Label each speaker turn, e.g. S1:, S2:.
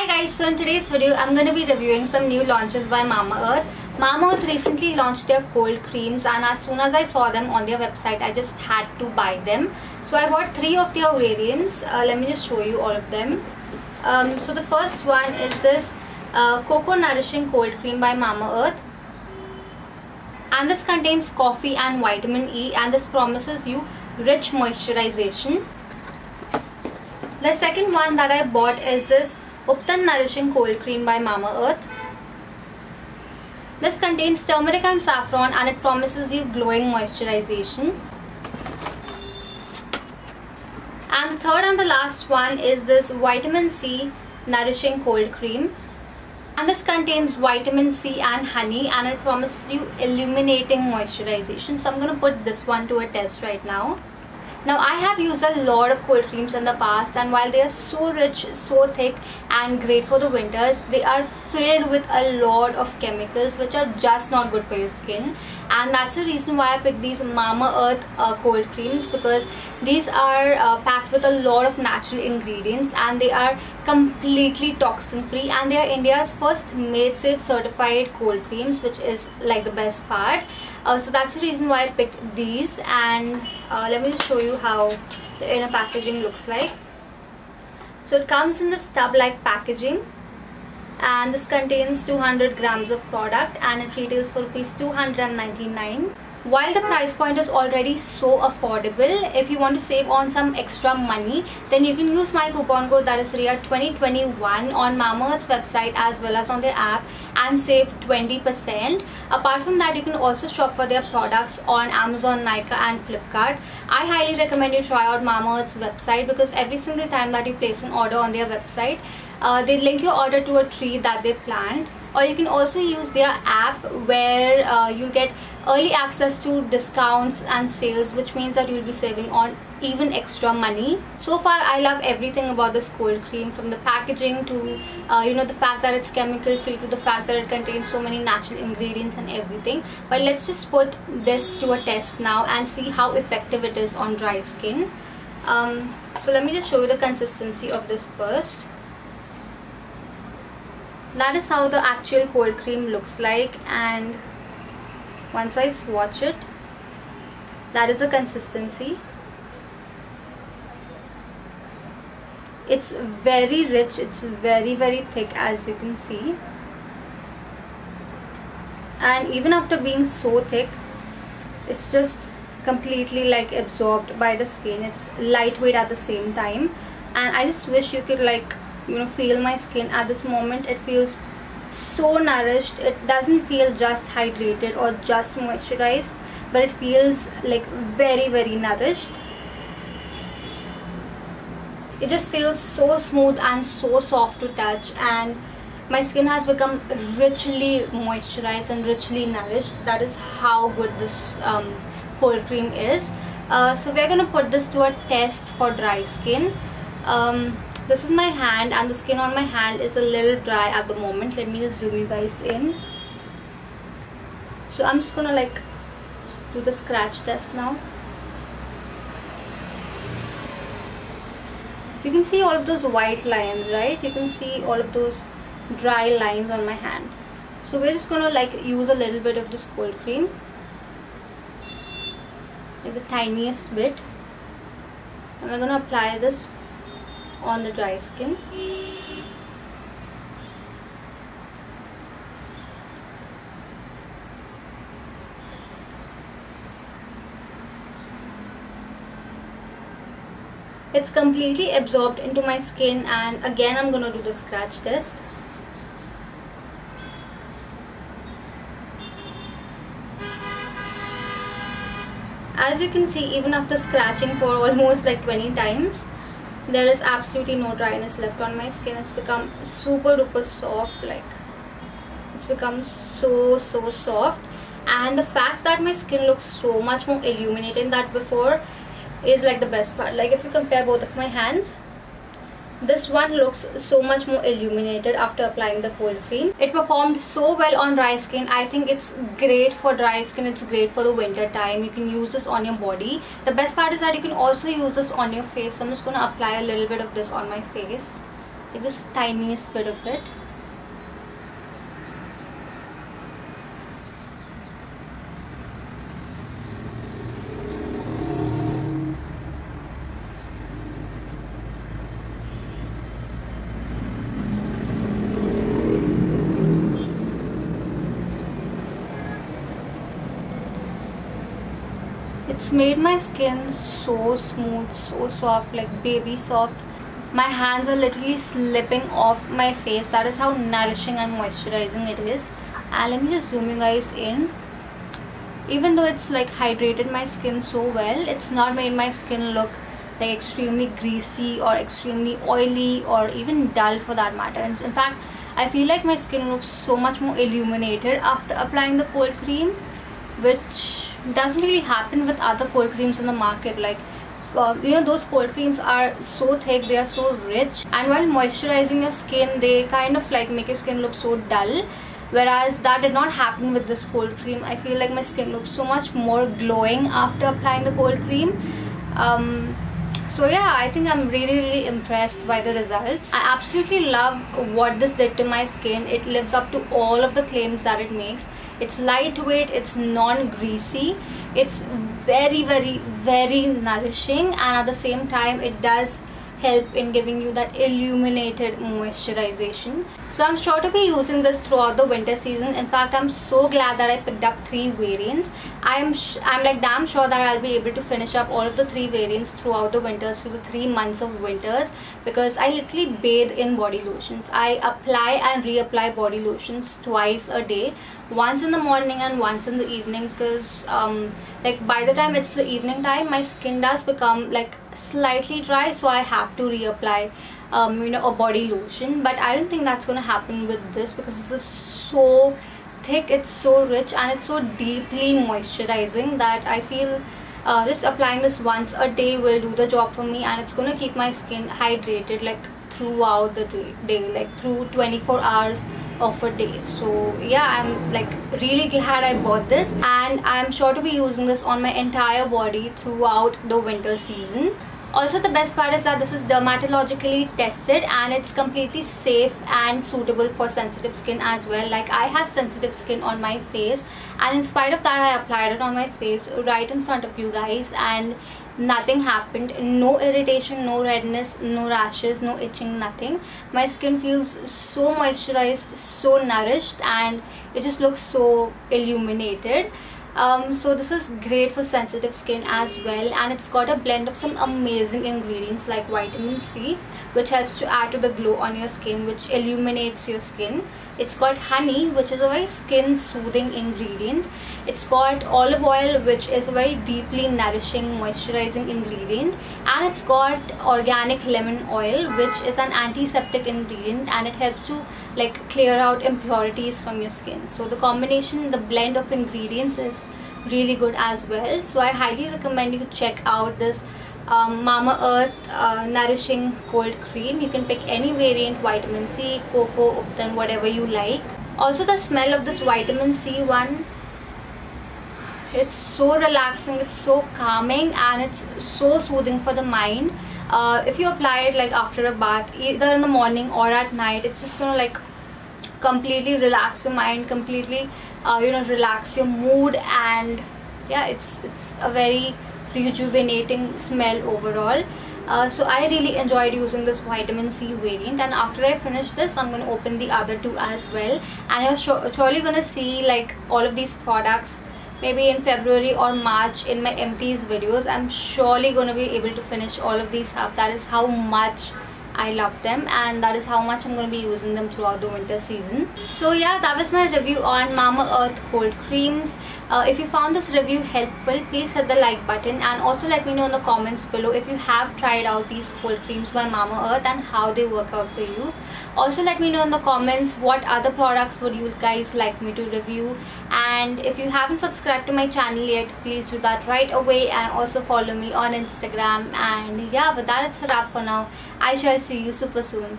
S1: guys, so in today's video I'm going to be reviewing some new launches by Mamaearth. Mamaearth recently launched their cold creams, and as soon as I saw them on their website I just had to buy them. So I bought 3 of their variants. Let me just show you all of them. So the first one is this Cocoa Nourishing Cold Cream by Mamaearth, and this contains coffee and vitamin E, and this promises you rich moisturization. The second one that I bought is this Uptan Nourishing Cold Cream by Mamaearth. This contains turmeric and saffron, and it promises you glowing moisturization. And the third and the last one is this Vitamin C Nourishing Cold Cream, and this contains vitamin C and honey, and it promises you illuminating moisturization. So I'm going to put this one to a test right now. Now I have used a lot of cold creams in the past, and while they are so rich, so thick and great for the winters, they are filled with a lot of chemicals which are just not good for your skin. And that's the reason why I picked these Mamaearth cold creams, because these are packed with a lot of natural ingredients, and they are completely toxin free, and they are India's first Made Safe certified cold creams, which is like the best part. So that's the reason why I picked these. And let me just show you how the inner packaging looks like. So it comes in this tub like packaging, and this contains 200 grams of product, and it retails for Rs 299. While the price point is already so affordable, if you want to save on some extra money, then you can use my coupon code, that is RIA2021, on Mamaearth's website as well as on their app, and save 20%. Apart from that, you can also shop for their products on Amazon, Nykaa and Flipkart. I highly recommend you try out Mamaearth's website, because every single time that you place an order on their website, they link your order to a tree that they planned. Or you can also use their app, where you'll get early access to discounts and sales, which means that you'll be saving on even extra money. So far I love everything about this cold cream, from the packaging to the fact that it's chemical free, to the fact that it contains so many natural ingredients and everything. But let's just put this to a test now and see how effective it is on dry skin. So let me just show you the consistency of this first. That is how the actual cold cream looks like, and once I swatch it, that is the consistency. It's very rich, it's very thick, as you can see, and even after being so thick, it's just completely like absorbed by the skin. It's lightweight at the same time, and I just wish you could feel my skin at this moment. It feels so nourished. It doesn't feel just hydrated or just moisturized, but it feels like very nourished. It just feels so smooth and so soft to touch, and my skin has become richly moisturized and richly nourished. That is how good this cold cream is. So we're gonna put this to a test for dry skin. This is my hand, and the skin on my hand is a little dry at the moment. Let me just zoom you guys in. So I'm just gonna do the scratch test now. You can see all of those white lines, right? You can see all of those dry lines on my hand. So we're just gonna use a little bit of this cold cream, like the tiniest bit, and we're gonna apply this on the dry skin. It's completely absorbed into my skin, and again I'm gonna do the scratch test. As you can see, even after scratching for almost 20 times, there is absolutely no dryness left on my skin. It's become super duper soft. It's become so soft, and the fact that my skin looks so much more illuminated than before is the best part. If you compare both of my hands, this one looks so much more illuminated after applying the cold cream. It performed so well on dry skin. I think it's great for dry skin. It's great for the winter time. You can use this on your body. The best part is that you can also use this on your face. So I'm just going to apply a little bit of this on my face. like just tiniest bit of it. It's made my skin so smooth, so soft, like baby soft. My hands are literally slipping off my face. That is how nourishing and moisturizing it is. And let me just zoom you guys in. Even though it's like hydrated my skin so well, it's not made my skin look like extremely greasy or extremely oily or even dull for that matter. And in fact, I feel like my skin looks so much more illuminated after applying the cold cream, which doesn't really happen with other cold creams in the market. Like you know, those cold creams are so thick, they are so rich, and while moisturizing your skin, they kind of like make your skin look so dull, whereas that did not happen with this cold cream. I feel like my skin looks so much more glowing after applying the cold cream. So yeah, I think I'm really impressed by the results. I absolutely love what this did to my skin. It lives up to all of the claims that it makes. It's lightweight, it's non-greasy, it's very nourishing, and at the same time it does help in giving you that illuminated moisturization. So I'm sure to be using this throughout the winter season. In fact, I'm so glad that I picked up 3 variants. I'm like damn sure that I'll be able to finish up all of the 3 variants throughout the winters, through the 3 months of winters, because I literally bathe in body lotions. I apply and reapply body lotions twice a day, once in the morning and once in the evening, because like by the time it's the evening time, my skin does become like slightly dry, so I have to reapply you know, a body lotion. But I don't think that's gonna happen with this, because this is so thick, it's so rich, and it's so deeply moisturizing that I feel just applying this once a day will do the job for me, and it's gonna keep my skin hydrated like throughout the day, like through 24 hours of a day. So yeah, I'm like really glad I bought this, and I'm sure to be using this on my entire body throughout the winter season. Also, the best part is that this is dermatologically tested, and it's completely safe and suitable for sensitive skin as well. Like, I have sensitive skin on my face, and in spite of that, I applied it on my face right in front of you guys, and nothing happened. No irritation, no redness, no rashes, no itching, nothing. My skin feels so moisturized, so nourished, and it just looks so illuminated. So this is great for sensitive skin as well, and it's got a blend of some amazing ingredients like vitamin C, which helps to add to the glow on your skin, which illuminates your skin. It's got honey, which is a very skin soothing ingredient. It's got olive oil, which is a very deeply nourishing moisturizing ingredient, and it's got organic lemon oil, which is an antiseptic ingredient, and it helps to like clear out impurities from your skin. So the combination, the blend of ingredients is really good as well. So I highly recommend you check out this Mamaearth Nourishing Cold Cream. You can pick any variant, vitamin C, cocoa, upton, whatever you like. Also, the smell of this vitamin C one, it's so relaxing, it's so calming, and it's so soothing for the mind. If you apply it like after a bath, either in the morning or at night, it's just gonna like completely relax your mind, completely you know, relax your mood, and yeah, it's a very rejuvenating smell overall. So I really enjoyed using this vitamin C variant, and after I finish this, I'm going to open the other 2 as well, and you're surely going to see like all of these products maybe in February or March in my empties videos. I'm surely going to be able to finish all of these up. That is how much I love them, and that is how much I'm going to be using them throughout the winter season. So yeah, that was my review on Mamaearth cold creams. If you found this review helpful, please hit the like button, and also let me know in the comments below if you have tried out these cold creams by Mamaearth and how they work out for you. Also let me know in the comments what other products would you guys like me to review, and if you haven't subscribed to my channel yet, please do that right away, and also follow me on Instagram. And yeah, with that, it's a wrap for now. I shall see you super soon.